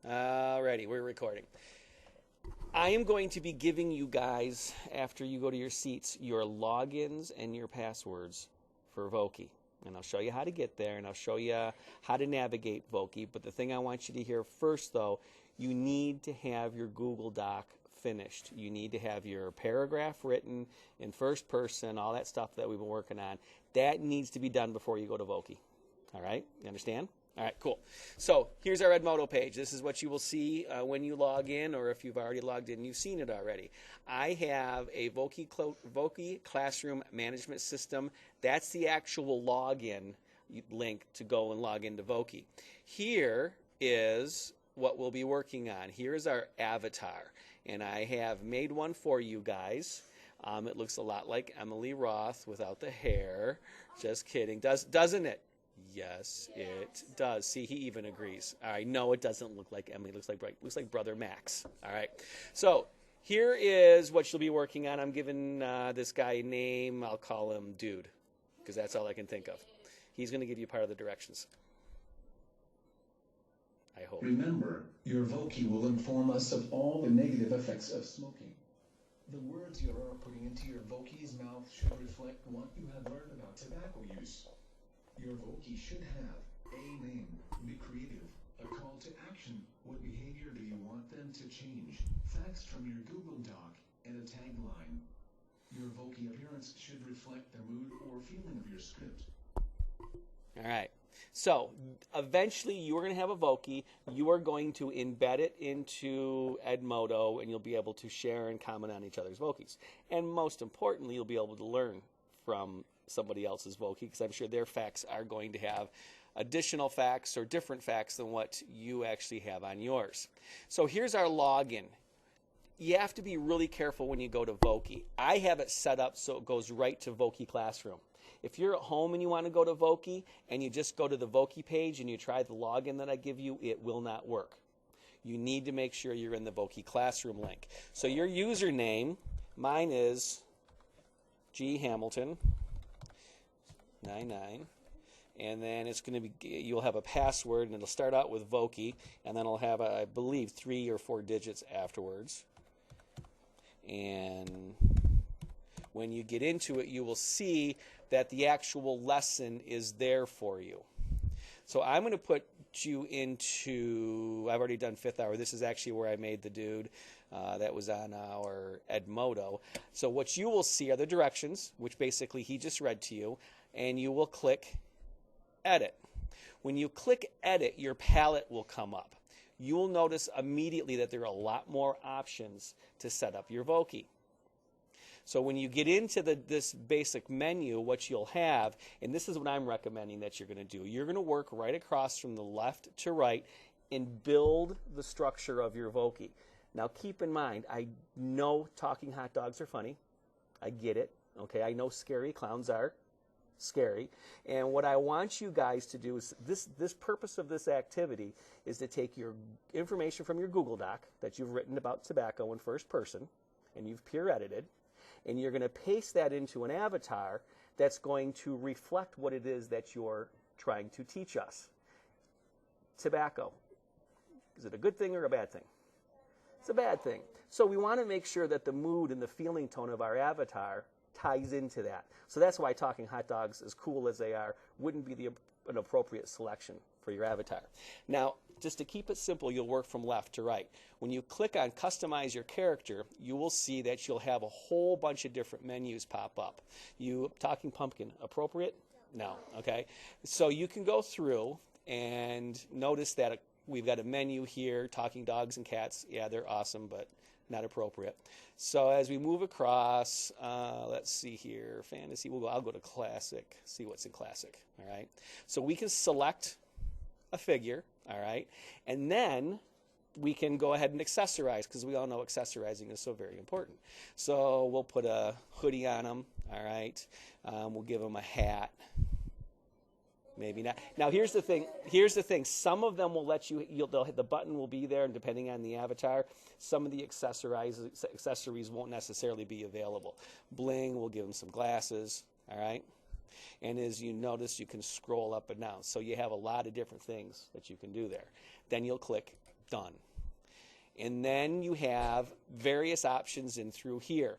Alrighty, we're recording. I am going to be giving you guys, after you go to your seats, your logins and your passwords for Voki. And I'll show you how to get there, and I'll show you how to navigate Voki. But the thing I want you to hear first, though, you need to have your Google Doc finished. You need to have your paragraph written in first person, all that stuff that we've been working on. That needs to be done before you go to Voki. All right? You understand? All right, cool. So here's our Edmodo page. This is what you will see when you log in, or if you've already logged in, you've seen it already. I have a Voki Classroom Management System. That's the actual login link to go and log into Voki. Here is what we'll be working on. Here's our avatar, and I have made one for you guys. It looks a lot like Emily Roth without the hair. Just kidding. Doesn't it? Yes, it does. See, he even agrees. All right, no, it doesn't look like Emily. It looks like Brother Max. All right, so here is what you'll be working on. I'm giving this guy a name. I'll call him Dude, because that's all I can think of. He's going to give you part of the directions. I hope. Remember, your Voki will inform us of all the negative effects of smoking. The words you are putting into your Voki's mouth should reflect what you have learned about tobacco use. Your Voki should have a name, be creative, a call to action, what behavior do you want them to change, facts from your Google Doc, and a tagline. Your Voki appearance should reflect the mood or feeling of your script. All right. So eventually you are going to have a Voki. You are going to embed it into Edmodo, and you'll be able to share and comment on each other's Vokis. And most importantly, you'll be able to learn from somebody else's Voki, because I'm sure their facts are going to have additional facts or different facts than what you actually have on yours. So here's our login. You have to be really careful when you go to Voki. I have it set up so it goes right to Voki Classroom. If you're at home and you want to go to Voki and you just go to the Voki page and you try the login that I give you, it will not work. You need to make sure you're in the Voki Classroom link. So your username, mine is G Hamilton 99, and then it's going to be, you'll have a password, and it'll start out with Voki, and then it'll have, I believe, 3 or 4 digits afterwards. And when you get into it, you will see that the actual lesson is there for you. So I'm going to put you into, I've already done 5th hour. This is actually where I made the dude. That was on our Edmodo. So what you will see are the directions, which basically he just read to you, and you will click Edit. When you click Edit, your palette will come up. You will notice immediately that there are a lot more options to set up your Voki. So when you get into this basic menu, what you'll have, and this is what I'm recommending that you're going to do, you're going to work right across from the left to right and build the structure of your Voki. Now keep in mind, I know talking hot dogs are funny. I get it. Okay, I know scary clowns are scary. And what I want you guys to do is, this purpose of this activity is to take your information from your Google Doc that you've written about tobacco in first person, and you've peer edited, and you're going to paste that into an avatar that's going to reflect what it is that you're trying to teach us. Tobacco. Is it a good thing or a bad thing? It's a bad thing. So we want to make sure that the mood and the feeling tone of our avatar ties into that. So that's why talking hot dogs, as cool as they are, wouldn't be an appropriate selection for your avatar. Now, just to keep it simple, you'll work from left to right. When you click on Customize Your Character, you will see that you'll have a whole bunch of different menus pop up. Talking pumpkin, appropriate? No. Okay. So you can go through and notice that we've got a menu here, talking dogs and cats. Yeah, they're awesome, but not appropriate. So as we move across, let's see here, fantasy, I'll go to classic, see what's in classic, all right? So we can select a figure, all right? And then we can go ahead and accessorize, because we all know accessorizing is so very important. So we'll put a hoodie on them, all right? We'll give them a hat. Maybe not. Now here's the thing. Some of them will let you. The button will be there, and depending on the avatar, some of the accessories won't necessarily be available. Bling. We'll give them some glasses. All right. And as you notice, you can scroll up and down. So you have a lot of different things that you can do there. Then you'll click done. And then you have various options in through here.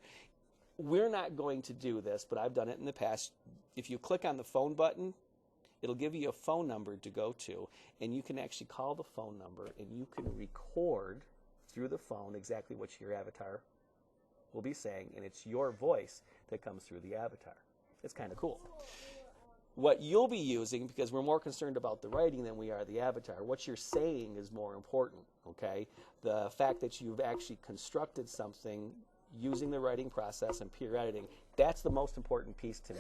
We're not going to do this, but I've done it in the past. If you click on the phone button, it'll give you a phone number to go to, and you can actually call the phone number, and you can record through the phone exactly what your avatar will be saying, and it's your voice that comes through the avatar. It's kind of cool. What you'll be using, because we're more concerned about the writing than we are the avatar, what you're saying is more important, okay? The fact that you've actually constructed something using the writing process and peer editing, that's the most important piece to me.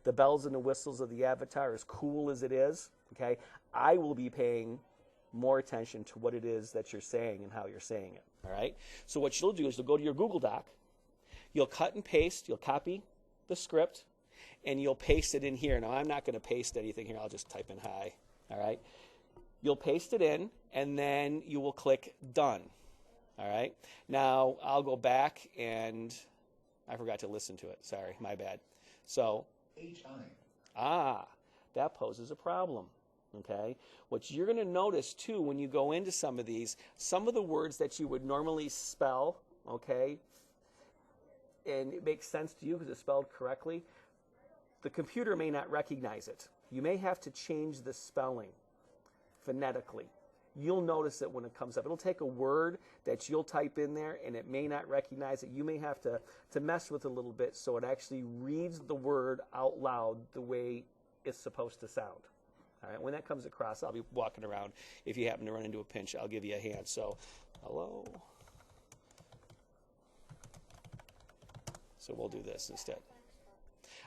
The bells and the whistles of the avatar, as cool as it is, okay, I will be paying more attention to what it is that you're saying and how you're saying it, all right? So what you'll do is you'll go to your Google Doc, you'll cut and paste, you'll copy the script, and you'll paste it in here. Now, I'm not going to paste anything here. I'll just type in hi, all right? You'll paste it in, and then you will click done, all right? Now, I'll go back, and I forgot to listen to it. Sorry, my bad. So, that poses a problem, okay? What you're going to notice, too, when you go into some of these, some of the words that you would normally spell, okay, and it makes sense to you because it's spelled correctly, the computer may not recognize it. You may have to change the spelling phonetically. You'll notice it when it comes up. It'll take a word that you'll type in there, and it may not recognize it. You may have to mess with it a little bit so it actually reads the word out loud the way it's supposed to sound. All right, when that comes across, I'll be walking around. If you happen to run into a pinch, I'll give you a hand. So, hello. So we'll do this instead.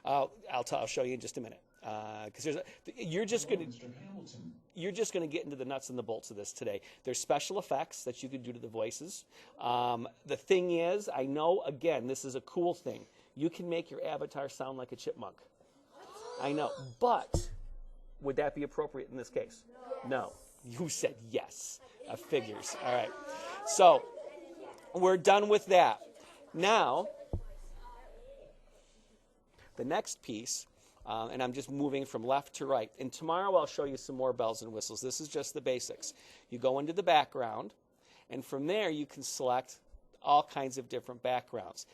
I'll show you in just a minute, because you're just going to get into the nuts and the bolts of this today. There's special effects that you can do to the voices. The thing is, I know, again, this is a cool thing. You can make your avatar sound like a chipmunk. I know, but would that be appropriate in this case? No. You said yes. Figures. All right. So we're done with that. Now, the next piece, and I'm just moving from left to right. And tomorrow I'll show you some more bells and whistles. This is just the basics. You go into the background, and from there you can select all kinds of different backgrounds.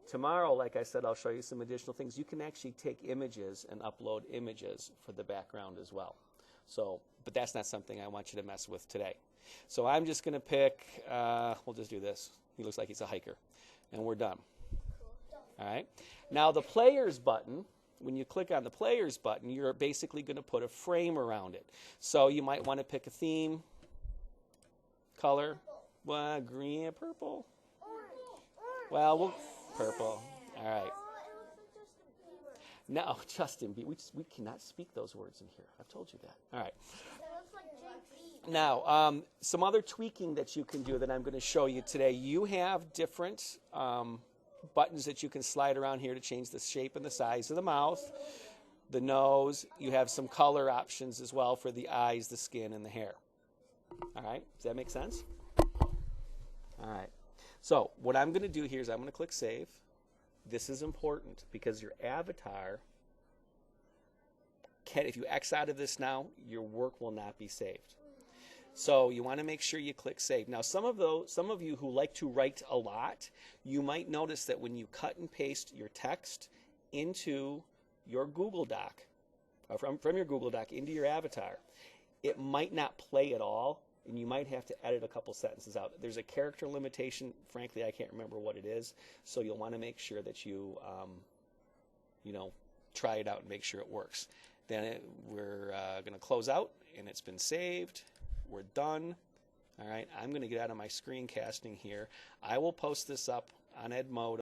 Tomorrow, like I said, I'll show you some additional things. You can actually take images and upload images for the background as well. So, but that's not something I want you to mess with today. So I'm just going to pick, we'll just do this. He looks like he's a hiker. And we're done. All right. Now the players button, when you click on the players button, you're basically going to put a frame around it. So you might want to pick a theme, color, green, purple. Well, purple. All right. No, Justin, we cannot speak those words in here. I've told you that. All right. Now, some other tweaking that you can do that I'm going to show you today. You have different buttons that you can slide around here to change the shape and the size of the mouth, the nose. You have some color options as well for the eyes, the skin, and the hair. All right, does that make sense? All right, so what I'm going to do here is I'm going to click Save. This is important because your avatar, if you X out of this now, your work will not be saved. So you want to make sure you click Save. Now, some of you who like to write a lot, you might notice that when you cut and paste your text into your Google Doc, or from your Google Doc into your avatar, it might not play at all, and you might have to edit a couple sentences out. There's a character limitation. Frankly, I can't remember what it is, so you'll want to make sure that you, try it out and make sure it works. Then we're going to close out, and it's been saved. We're done. All right, I'm going to get out of my screencasting here. I will post this up on Ed Mode